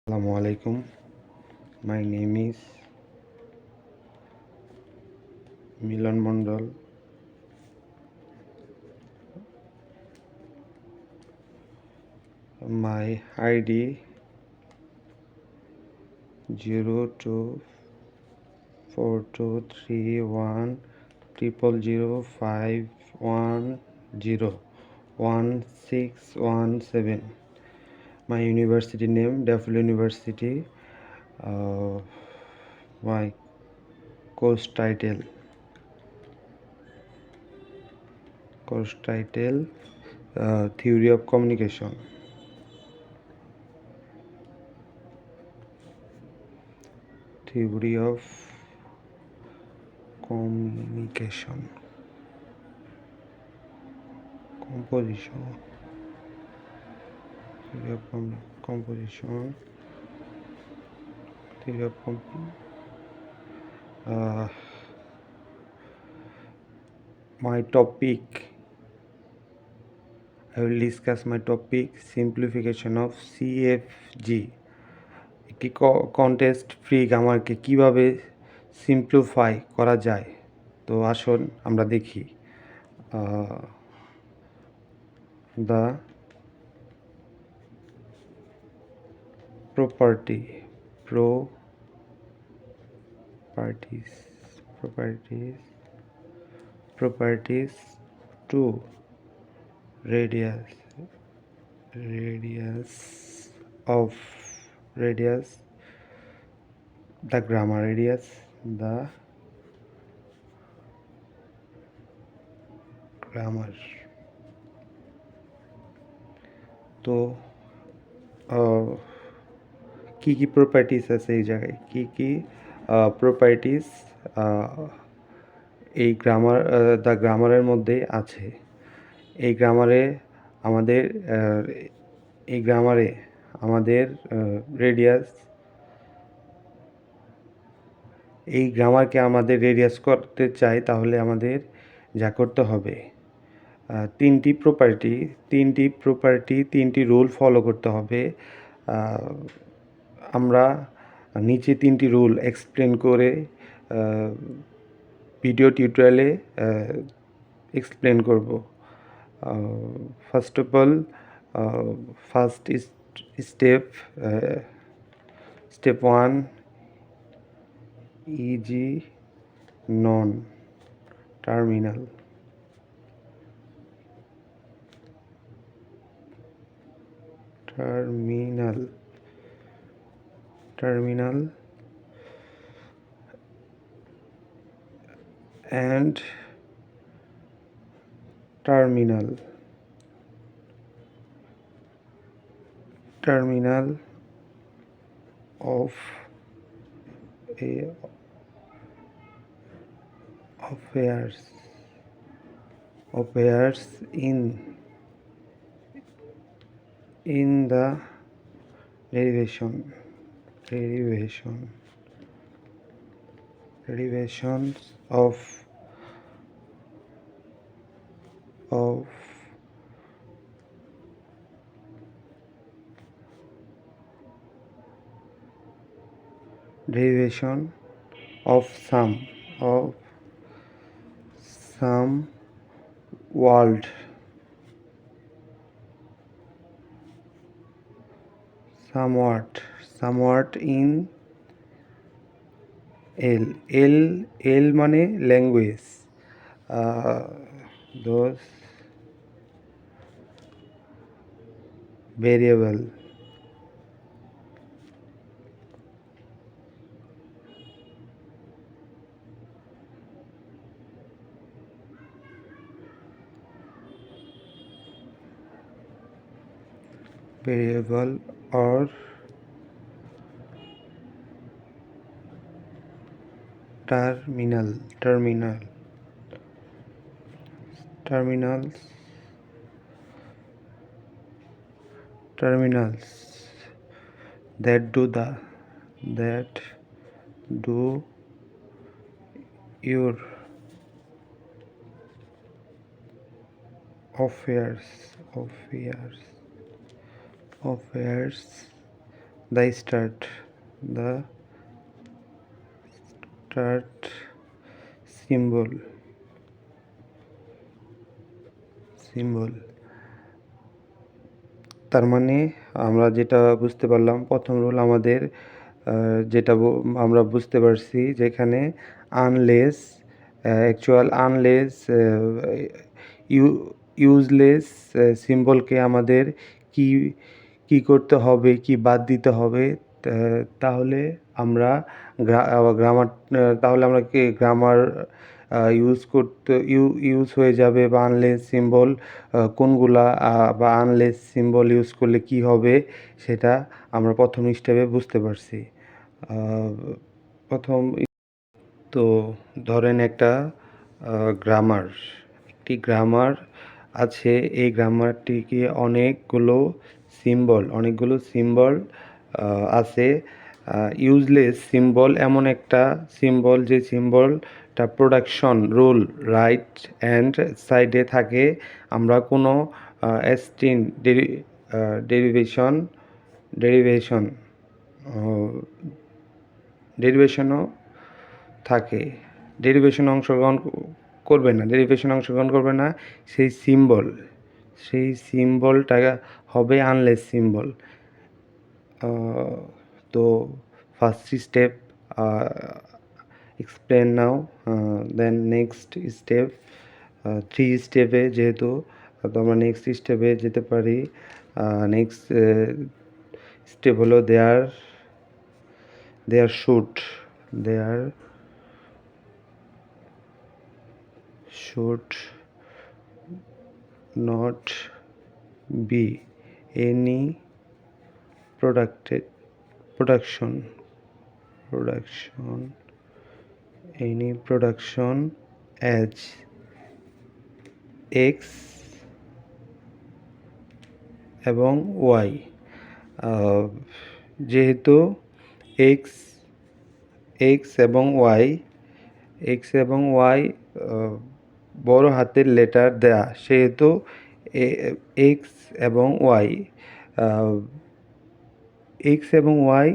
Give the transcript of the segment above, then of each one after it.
Assalamu alaikum. My name is Milan Mondal. My ID 0242310051011617. My university name Daful University. My course title Theory of Communication. Theory of Communication. Composition. Theory of composition. Theory of my topic. I will discuss my topic simplification of CFG. একটি contest free গ্রামারকে কিভাবে simplify করা যায়। তো আসুন আমরা দেখি the properties to radius of the grammar radius তো কি কি প্রপার্টিস আছে এই জায়গায়, কি কি প্রপার্টিস এই গ্রামারের মধ্যে আছে। এই গ্রামারে আমাদের রেডিয়াস, এই গ্রামারকে আমাদের রেডিয়াস করতে চাই, তাহলে আমাদের যা করতে হবে তিনটি রুল ফলো করতে হবে। আমরা নিচে তিনটি রুল এক্সপ্লেন করে ভিডিও টিউটোরিয়ালে এক্সপ্লেন করব। First of all, first step 1 easy non terminal. And terminal of affairs in the derivations of some word in L মানে language, those variable or terminals that do your affairs the start symbol। তার মানে আমরা যেটা বুঝতে পারলাম, প্রথম rule আমাদের যেটা আমরা বুঝতে পারছি, যেখানে আনলেস ইউজলেস সিম্বলকে আমাদের কি কি করতে হবে, কি বাদ দিতে হবে, তাহলে আমরা গ্রামার তাহলে আমরা কি গ্রামার ইউজ হয়ে যাবে, বা আনলেস সিম্বল কোনগুলা, বা আনলেস সিম্বল ইউজ করলে কি হবে, সেটা আমরা প্রথম স্টেপে বুঝতে পারছি। প্রথম তো ধরেন একটি গ্রামার আছে। এই গ্রামারটিকে অনেকগুলো সিম্বল আছে। ইউজলেস সিম্বল এমন একটা সিম্বল, যে সিম্বলটা প্রোডাকশন রুল রাইট হ্যান্ড সাইডে থাকে। আমরা কোনো এস্টিন ডেরিভেশনও থাকে। ডেরিভেশনে অংশগ্রহণ করবে না। সেই সিম্বলটা হবে আনলেস সিম্বল। তো ফার্স্ট স্টেপ এক্সপ্লেন নাও, দেন নেক্সট স্টেপ, 3 স্টেপে যেহেতু, তো আমরা নেক্সট স্টেপে যেতে পারি। নেক্সট স্টেপ হলো there should not be any production as x এবং y। যেহেতু x এবং y বড় হাতের লেটার দেয়া, সেহেতু x এবং y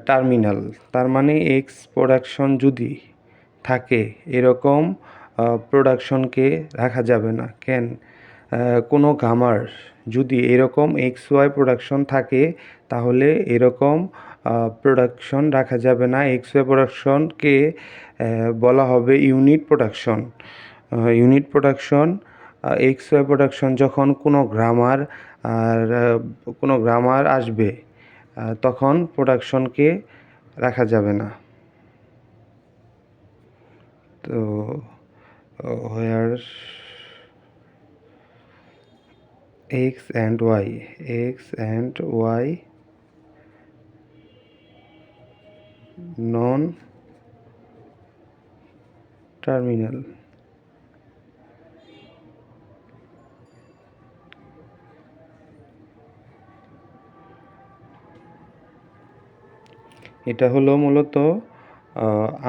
টার্মিনাল। তার মানে এক্স প্রোডাকশন যদি থাকে, এরকম প্রোডাকশনকে রাখা যাবে না। কোনো গ্রামার যদি এরকম এক্স ওয়াই প্রোডাকশন থাকে, তাহলে এরকম প্রোডাকশন রাখা যাবে না। এক্স ওয়াই প্রোডাকশনকে বলা হবে unit production. X Y production যখন কোনো গ্রামার আসবে, তখন প্রোডাকশনকে রাখা যাবে না। তো where x and y non terminal। এটা হলো মূলত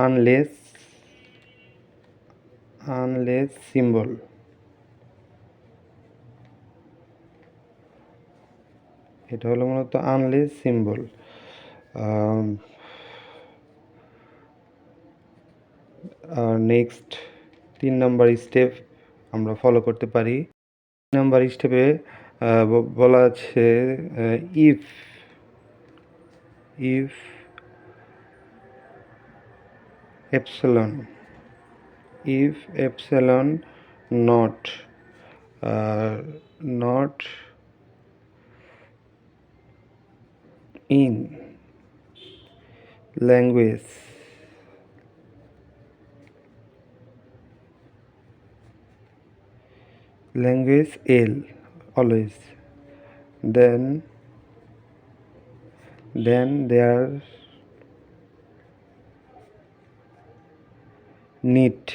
আনলেস সিম্বল। নেক্সট 3 নম্বর স্টেপ আমরা ফলো করতে পারি। 3 নম্বর স্টেপে বলা আছে if epsilon not in language L always, then there need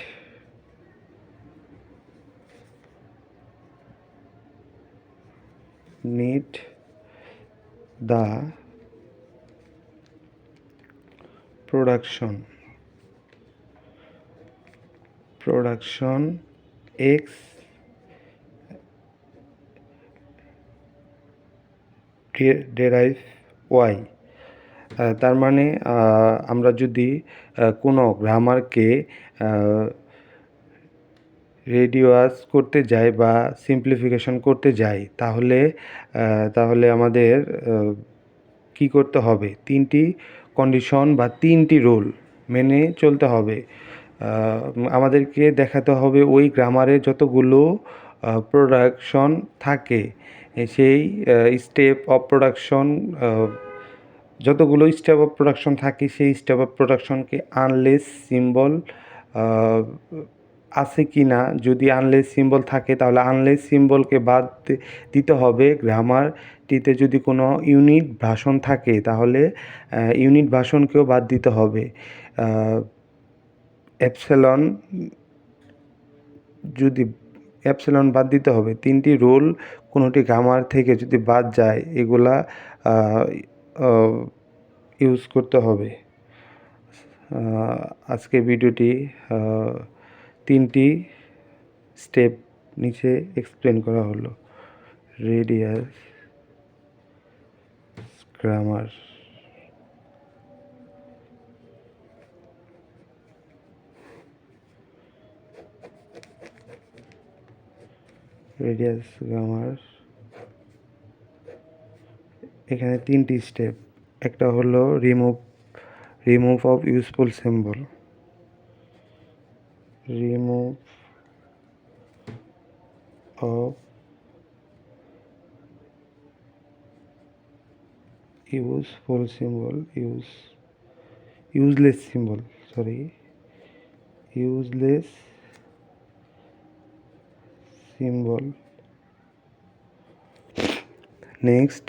the production x derive y তার মানে আমরা যদি কোনো গ্রামারকে রেডিউস করতে যাই বা সিম্পলিফিকেশন করতে যাই, তাহলে আমাদের কী করতে হবে? 3টি কন্ডিশন বা 3টি রুল মেনে চলতে হবে। আমাদেরকে দেখাতে হবে ওই গ্রামারে যতগুলো প্রোডাকশন থাকে, সেই স্টেপ অফ প্রোডাকশন যতগুলো স্টেপ অফ প্রোডাকশন থাকে, সেই স্টেপ অফ প্রোডাকশনকে আনলেস সিম্বল আছে কি না। যদি আনলেস সিম্বল থাকে তাহলে আনলেস সিম্বলকে বাদ দিতে হবে। গ্রামারটিতে যদি কোনো ইউনিট ভাষণ থাকে তাহলে ইউনিট ভাষণকেও বাদ দিতে হবে। অ্যাপসিলন বাদ দিতে হবে। 3টি রুল কোনোটি গ্রামার থেকে যদি বাদ যায়, এগুলা ইউজ করতে হবে। আজকের ভিডিওটি 3টি স্টেপ নিচে এক্সপ্লেন করা হলো। Radius, grammar, grammar. এখানে 3টি স্টেপ। একটা হলো remove of useful symbol. Remove of useful symbol, useless symbol, useless symbol. Next,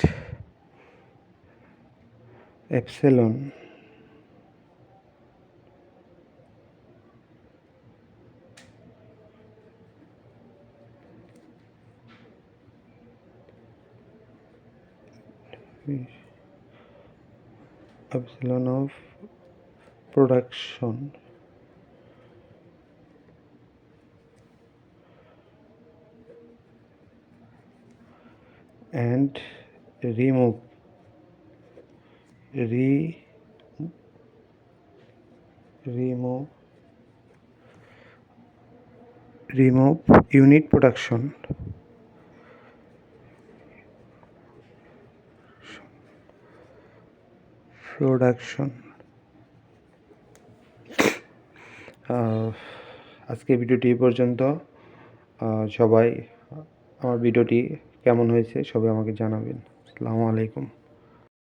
epsilon. Epsilon of production. And remove unit production. আজকে ভিডিওটি এই পর্যন্ত। সবাই আমার ভিডিওটি কেমন হয়েছে সবাই আমাকে জানাবেন। আসসালামু আলাইকুম।